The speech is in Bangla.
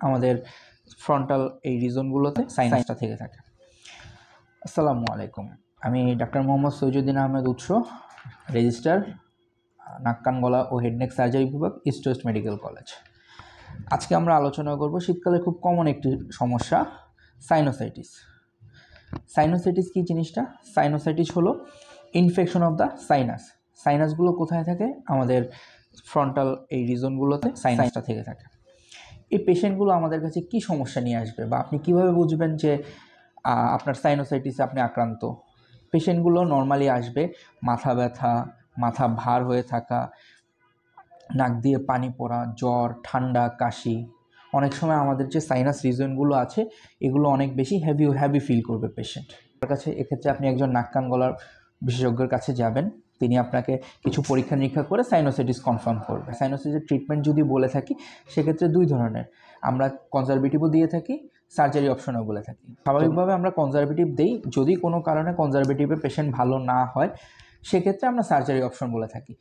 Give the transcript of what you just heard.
আমাদের ফ্রন্টাল এই রিজনগুলোতে সাইনাসটা থেকে থাকে। আসসালামু আলাইকুম, আমি ডাক্তার মোহাম্মদ সৈয়দুদ্দিন আহমেদ উৎস, রেজিস্ট্রার, নাক কান গলা ও হেডনেক সার্জারি বিভাগ, ইস্ট ওয়েস্ট মেডিকেল কলেজ। আজকে আমরা আলোচনা করব শীতকালে খুব কমন একটি সমস্যা, সাইনোসাইটিস। সাইনোসাইটিস কী জিনিসটা? সাইনোসাইটিস হলো ইনফেকশন অফ দ্য সাইনাস। সাইনাসগুলো কোথায় থাকে? আমাদের ফ্রন্টাল এই রিজনগুলোতে সাইনাসটা থেকে থাকে। এই পেশেন্টগুলো আমাদের কাছে কি সমস্যা নিয়ে আসবে, বা আপনি কিভাবে বুঝবেন যে আপনার সাইনোসাইটিসে আপনি আক্রান্ত? পেশেন্টগুলো নর্মালি আসবে মাথা ব্যথা, মাথা ভার হয়ে থাকা, নাক দিয়ে পানি পড়া, জ্বর, ঠান্ডা, কাশি। অনেক সময় আমাদের যে সাইনাস রিজনগুলো আছে এগুলো অনেক বেশি হ্যাভি ফিল করবে পেশেন্ট। তার কাছে এক্ষেত্রে আপনি একজন নাক কান গলার বিশেষজ্ঞের কাছে যাবেন, তিনি আপনাকে কিছু পরীক্ষা নিরীক্ষা করে সাইনোসাইটিস কনফার্ম করবে। সাইনোসাইটিসের ট্রিটমেন্ট যদি বলে থাকি সেক্ষেত্রে দুই ধরনের, আমরা কনজারভেটিভও দিয়ে থাকি, সার্জারি অপশনও বলে থাকি। স্বাভাবিকভাবে আমরা কনজারভেটিভ দিই, যদি কোনো কারণে কনজারভেটিভে পেশেন্ট ভালো না হয় সেক্ষেত্রে আমরা সার্জারি অপশন বলে থাকি।